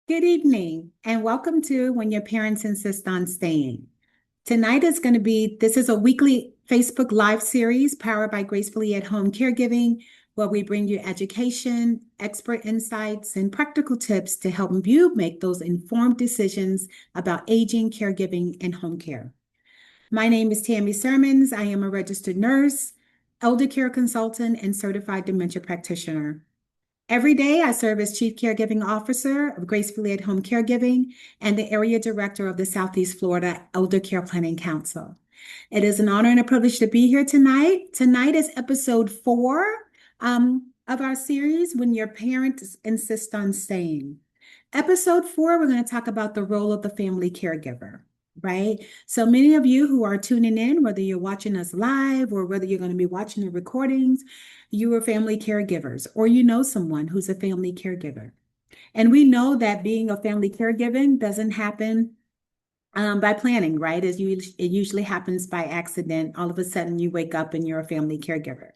Good evening, and welcome to When Your Parents Insist on Staying. Tonight is going to be, this is a weekly Facebook Live series powered by Gracefully at Home Caregiving, where we bring you education, expert insights, and practical tips to help you make those informed decisions about aging, caregiving, and home care. My name is Tammy Sermons. I am a registered nurse, elder care consultant, and certified dementia practitioner. Every day, I serve as Chief Caregiving Officer of Gracefully at Home Caregiving and the Area Director of the Southeast Florida Elder Care Planning Council. It is an honor and a privilege to be here tonight. Tonight is episode 4 of our series, When Your Parents Insist on Staying. Episode 4, we're going to talk about the role of the family caregiver. Right? So many of you who are tuning in, whether you're watching us live or whether you're going to be watching the recordings, you are family caregivers or you know someone who's a family caregiver. And we know that being a family caregiving doesn't happen by planning, right? It usually happens by accident. All of a sudden you wake up and you're a family caregiver.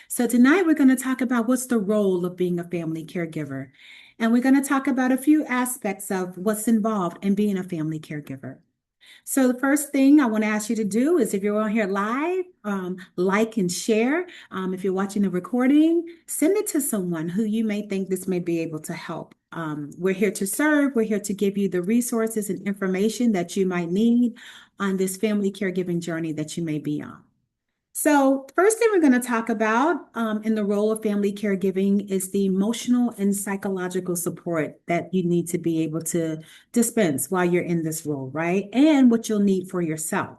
So tonight we're going to talk about what's the role of being a family caregiver. And we're going to talk about a few aspects of what's involved in being a family caregiver. So the first thing I want to ask you to do is if you're on here live, like and share. If you're watching the recording, send it to someone who you may think this may be able to help. We're here to serve. We're here to give you the resources and information that you might need on this family caregiving journey that you may be on. So, first thing we're going to talk about in the role of family caregiving is the emotional and psychological support that you need to be able to dispense while you're in this role, right? And what you'll need for yourself.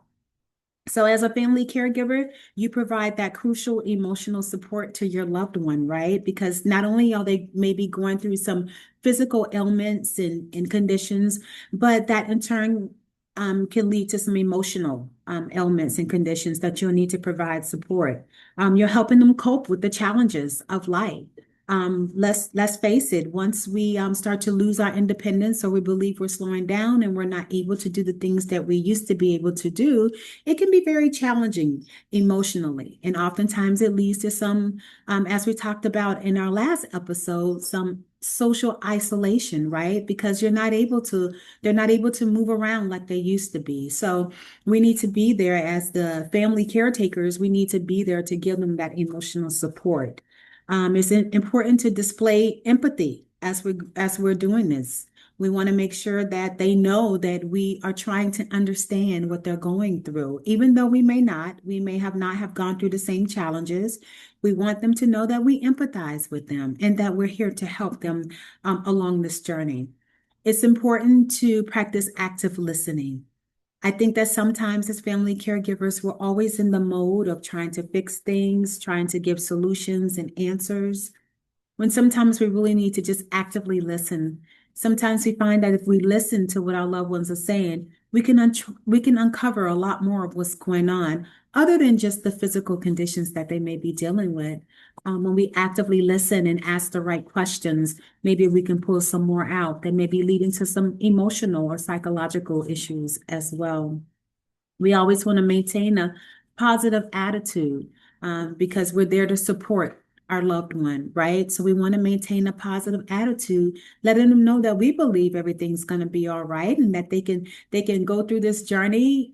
So, as a family caregiver, you provide that crucial emotional support to your loved one, right? Because not only are they maybe going through some physical ailments and conditions, but that in turn can lead to some emotional ailments and conditions that you'll need to provide support. You're helping them cope with the challenges of life. Let's face it, once we start to lose our independence or we believe we're slowing down and we're not able to do the things that we used to be able to do, it can be very challenging emotionally. And oftentimes it leads to some, as we talked about in our last episode, some social isolation, right? Because they're not able to move around like they used to be. So we need to be there as the family caretakers. We need to be there to give them that emotional support. It's important to display empathy as we're doing this. We want to make sure that they know that we are trying to understand what they're going through, even though we may have not have gone through the same challenges. We want them to know that we empathize with them and that we're here to help them along this journey. It's important to practice active listening. I think that sometimes as family caregivers, we're always in the mode of trying to fix things, trying to give solutions and answers, when sometimes we really need to just actively listen. Sometimes we find that if we listen to what our loved ones are saying, we can uncover a lot more of what's going on, other than just the physical conditions that they may be dealing with. When we actively listen and ask the right questions, maybe we can pull some more out that may be leading to some emotional or psychological issues as well. We always want to maintain a positive attitude because we're there to support our loved one, right? So we want to maintain a positive attitude, letting them know that we believe everything's going to be all right and that they can go through this journey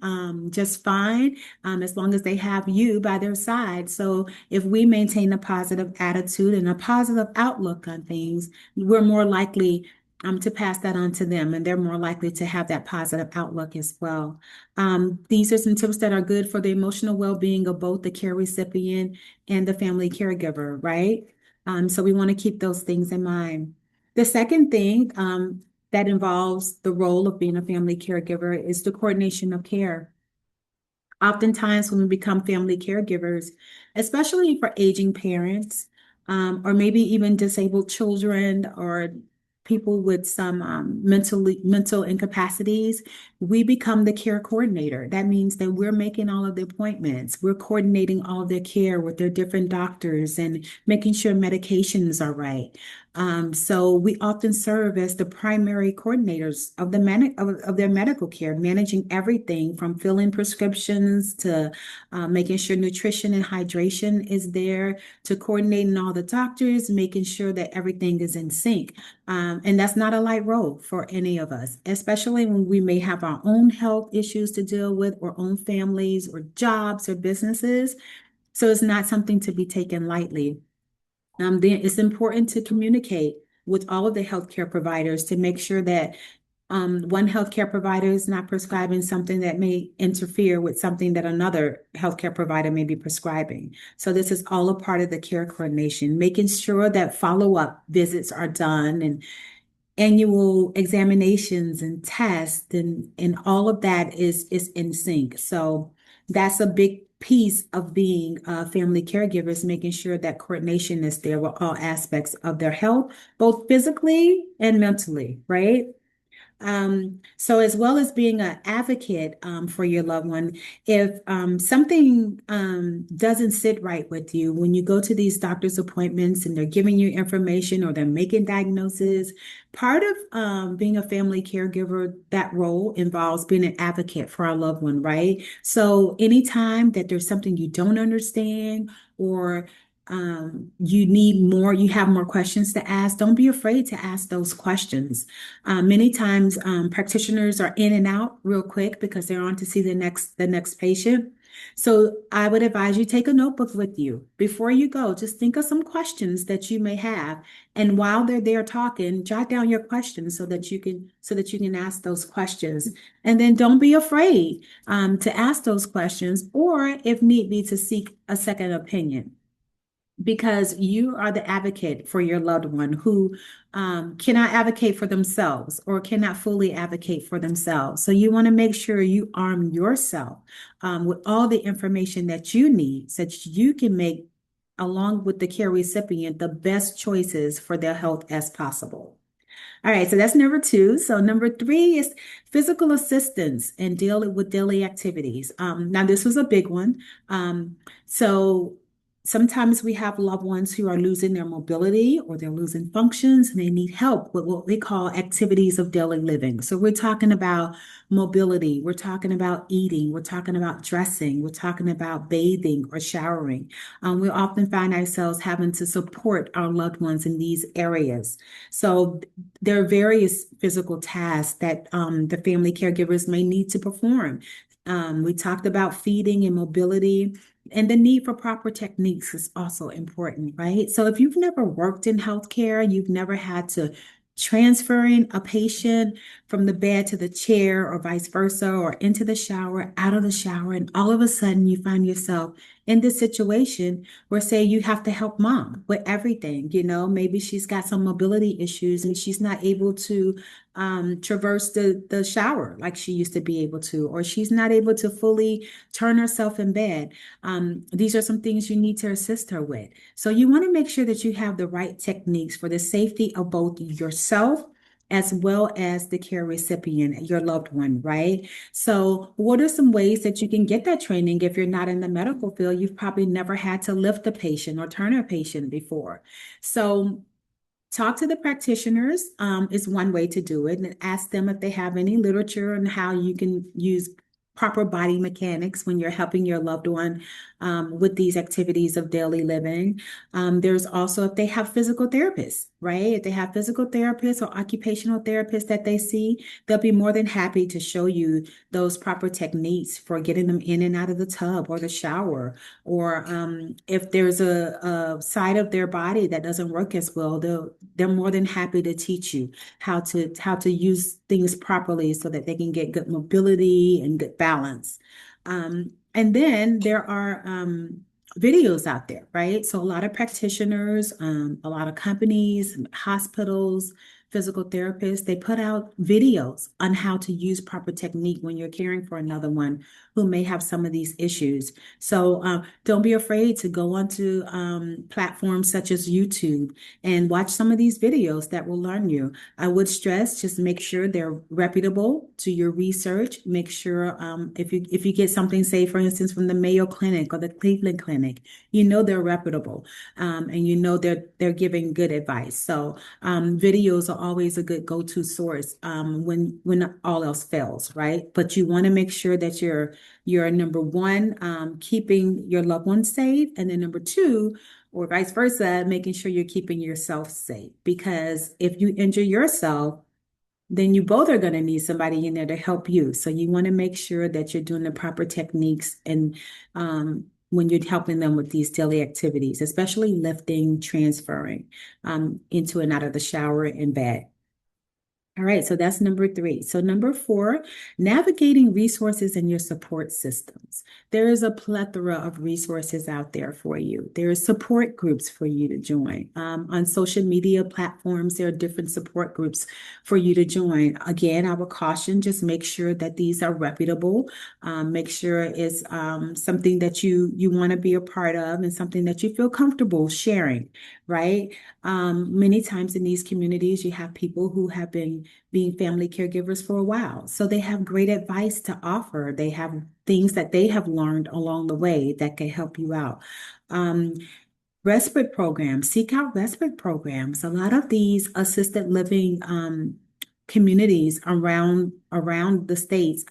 just fine as long as they have you by their side. So if we maintain a positive attitude and a positive outlook on things, we're more likely to pass that on to them, and they're more likely to have that positive outlook as well. These are some tips that are good for the emotional well-being of both the care recipient and the family caregiver, right? So we want to keep those things in mind. The second thing that involves the role of being a family caregiver is the coordination of care. Oftentimes, when we become family caregivers, especially for aging parents, or maybe even disabled children or people with some mental incapacities, we become the care coordinator. That means that we're making all of the appointments, we're coordinating all of their care with their different doctors and making sure medications are right. So we often serve as the primary coordinators of of their medical care, managing everything from filling prescriptions to making sure nutrition and hydration is there, to coordinating all the doctors, making sure that everything is in sync. And that's not a light role for any of us, especially when we may have our own health issues to deal with, or own families, or jobs, or businesses. So it's not something to be taken lightly. Then it's important to communicate with all of the healthcare providers to make sure that one healthcare provider is not prescribing something that may interfere with something that another healthcare provider may be prescribing. So this is all a part of the care coordination, making sure that follow-up visits are done, and annual examinations and tests, and all of that is in sync. So that's a big piece of being a family caregiver, is making sure that coordination is there with all aspects of their health, both physically and mentally, right? So as well as being an advocate for your loved one, if something doesn't sit right with you when you go to these doctor's appointments and they're giving you information or they're making diagnoses, part of being a family caregiver, that role involves being an advocate for our loved one, right? So anytime that there's something you don't understand, or you need more, you have more questions to ask, don't be afraid to ask those questions. Many times, practitioners are in and out real quick because they're on to see the next patient. So I would advise you take a notebook with you before you go. Just think of some questions that you may have, and while they're there talking, jot down your questions so that you can ask those questions. And then don't be afraid to ask those questions, or if need be, to seek a second opinion, because you are the advocate for your loved one who cannot advocate for themselves, or cannot fully advocate for themselves. So you want to make sure you arm yourself with all the information that you need, so that you can make, along with the care recipient, the best choices for their health as possible. All right, so that's number two. So number three is physical assistance and dealing with daily activities. Now this was a big one. So sometimes we have loved ones who are losing their mobility, or they're losing functions, and they need help with what we call activities of daily living. So we're talking about mobility, we're talking about eating, we're talking about dressing, we're talking about bathing or showering. We often find ourselves having to support our loved ones in these areas. So there are various physical tasks that the family caregivers may need to perform. We talked about feeding and mobility, and the need for proper techniques is also important, right? So if you've never worked in healthcare, you've never had to transferring a patient from the bed to the chair, or vice versa, or into the shower, out of the shower, and all of a sudden you find yourself in this situation where, say, you have to help mom with everything. Maybe she's got some mobility issues and she's not able to traverse the shower like she used to be able to, or she's not able to fully turn herself in bed. These are some things you need to assist her with. So you want to make sure that you have the right techniques for the safety of both yourself as well as the care recipient, your loved one, right? So what are some ways that you can get that training? If you're not in the medical field, you've probably never had to lift a patient or turn a patient before. So talk to the practitioners is one way to do it, and ask them if they have any literature on how you can use proper body mechanics when you're helping your loved one with these activities of daily living. There's also, if they have physical therapists, right? If they have physical therapists or occupational therapists that they see, they'll be more than happy to show you those proper techniques for getting them in and out of the tub or the shower. Or if there's a side of their body that doesn't work as well, they're more than happy to teach you how to use things properly so that they can get good mobility and good balance. And then there are videos out there, right? So a lot of practitioners, a lot of companies, hospitals, physical therapists, they put out videos on how to use proper technique when you're caring for another one who may have some of these issues. So don't be afraid to go onto platforms such as YouTube and watch some of these videos that will learn you. I would stress just make sure they're reputable to your research. Make sure if you get something, say for instance, from the Mayo Clinic or the Cleveland Clinic, you know they're reputable, and you know they're giving good advice. So videos are always a good go-to source when all else fails, right? But you want to make sure that you're number one, keeping your loved ones safe, and then number two, or vice versa, making sure you're keeping yourself safe. Because if you injure yourself, then you both are going to need somebody in there to help you. So you want to make sure that you're doing the proper techniques and when you're helping them with these daily activities, especially lifting, transferring into and out of the shower and bed. All right, so that's number three. So number four, navigating resources in your support systems. There is a plethora of resources out there for you. There are support groups for you to join. On social media platforms, there are different support groups for you to join. Again, I would caution, just make sure that these are reputable. Make sure it's something that you want to be a part of and something that you feel comfortable sharing, right? Many times in these communities, you have people who have been being family caregivers for a while. So they have great advice to offer. They have things that they have learned along the way that can help you out. Um, Respite programs, seek out respite programs. A lot of these assisted living communities around the states,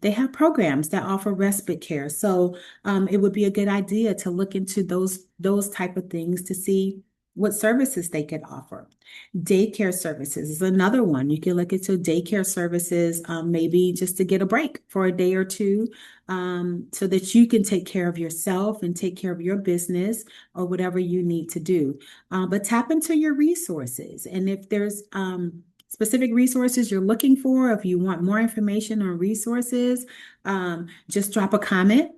they have programs that offer respite care. So it would be a good idea to look into those type of things to see what services they could offer. Daycare services is another one. You can look into daycare services, maybe just to get a break for a day or two, so that you can take care of yourself and take care of your business or whatever you need to do. But tap into your resources. And if there's specific resources you're looking for, if you want more information on resources, just drop a comment.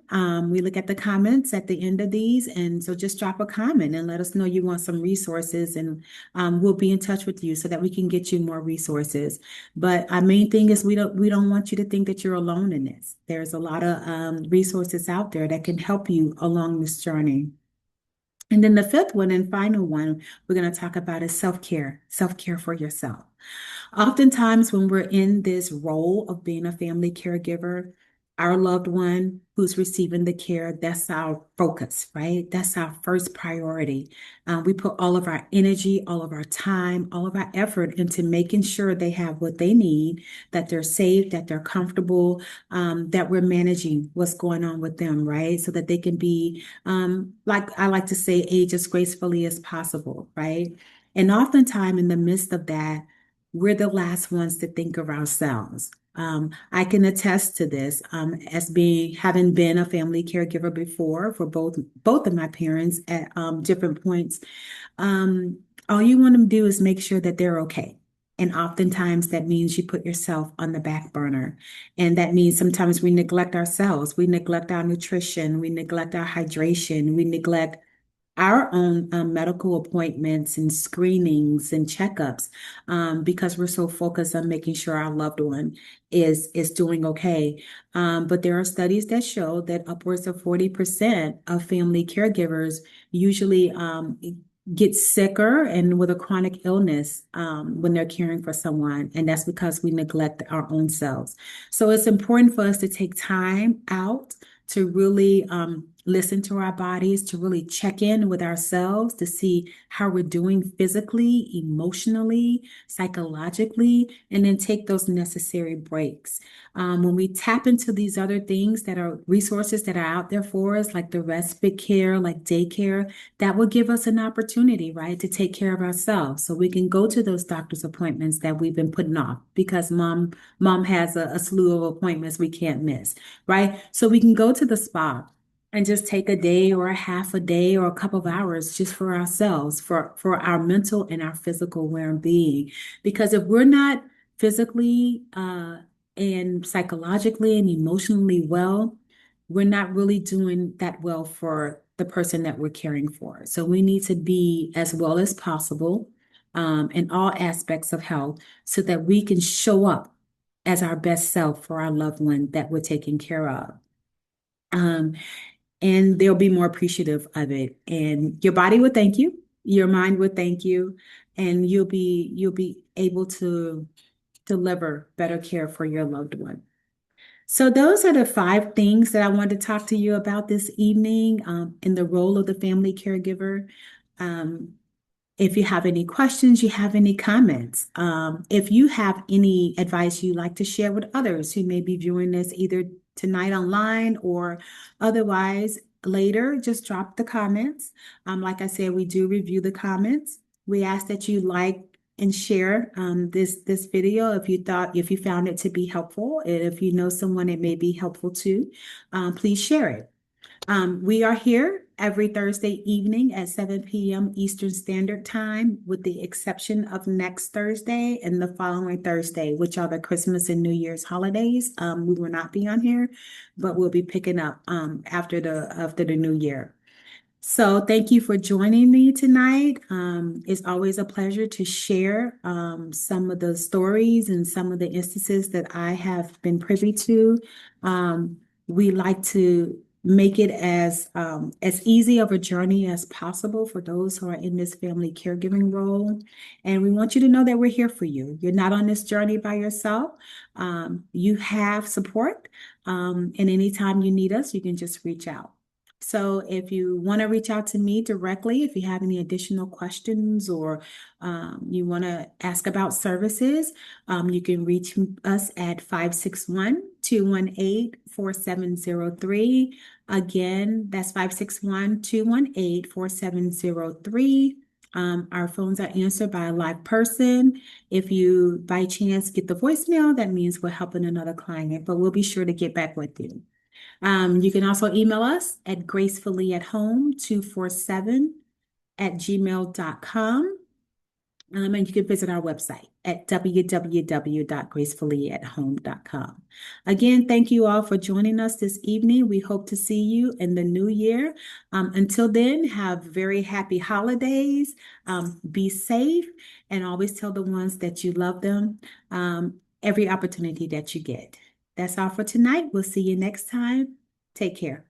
We look at the comments at the end of these. And so just drop a comment and let us know you want some resources, and we'll be in touch with you so that we can get you more resources. But our main thing is we don't want you to think that you're alone in this. There's a lot of resources out there that can help you along this journey. And then the fifth one and final one we're going to talk about is self-care for yourself. Oftentimes, when we're in this role of being a family caregiver, our loved one who's receiving the care, that's our focus, right? That's our first priority. We put all of our energy, all of our time, all of our effort into making sure they have what they need, that they're safe, that they're comfortable, that we're managing what's going on with them, right? So that they can be, like I like to say, age as gracefully as possible, right? And oftentimes in the midst of that, we're the last ones to think of ourselves. I can attest to this as being having been a family caregiver before for both of my parents at different points. Um, all you want to do is make sure that they're okay. And oftentimes that means you put yourself on the back burner. And that means sometimes we neglect ourselves. We neglect our nutrition. We neglect our hydration. We neglect our own medical appointments and screenings and checkups, because we're so focused on making sure our loved one is doing okay. But there are studies that show that upwards of 40% of family caregivers usually get sicker and with a chronic illness when they're caring for someone. And that's because we neglect our own selves. So it's important for us to take time out to really listen to our bodies, to really check in with ourselves, to see how we're doing physically, emotionally, psychologically, and then take those necessary breaks. When we tap into these other things that are resources that are out there for us, like the respite care, like daycare, that will give us an opportunity, right, to take care of ourselves. So we can go to those doctor's appointments that we've been putting off because mom has a slew of appointments we can't miss, right? So we can go to the spa and just take a day or a half a day or a couple of hours just for ourselves, for our mental and our physical well-being. Because if we're not physically and psychologically and emotionally well, we're not really doing that well for the person that we're caring for. So we need to be as well as possible. in all aspects of health so that we can show up as our best self for our loved one that we're taking care of. Um, and they'll be more appreciative of it. And your body will thank you, your mind will thank you, and you'll be able to deliver better care for your loved one. So those are the 5 things that I wanted to talk to you about this evening, in the role of the family caregiver. Um, if you have any questions, you have any comments, if you have any advice you'd like to share with others who may be viewing this either tonight online or otherwise later, just drop the comments. Like I said, we do review the comments. We ask that you like and share this video if you found it to be helpful, and if you know someone it may be helpful to, please share it. We are here every Thursday evening at 7 p.m. Eastern Standard Time, with the exception of next Thursday and the following Thursday, which are the Christmas and New Year's holidays. We will not be on here, but we'll be picking up after the new year. So thank you for joining me tonight. It's always a pleasure to share some of the stories and some of the instances that I have been privy to. We like to make it as easy of a journey as possible for those who are in this family caregiving role. And we want you to know that we're here for you. You're not on this journey by yourself. You have support. And anytime you need us, you can just reach out. So if you want to reach out to me directly, if you have any additional questions, or you want to ask about services, you can reach us at 561-218-4703. Again, that's 561-218-4703. Our phones are answered by a live person. If you by chance get the voicemail, that means we're helping another client, but we'll be sure to get back with you. You can also email us at gracefully@home247@gmail.com. And you can visit our website at www.gracefully@home.com. Again, thank you all for joining us this evening. We hope to see you in the new year. Until then, have very happy holidays. Be safe, and always tell the ones that you love them every opportunity that you get. That's all for tonight. We'll see you next time. Take care.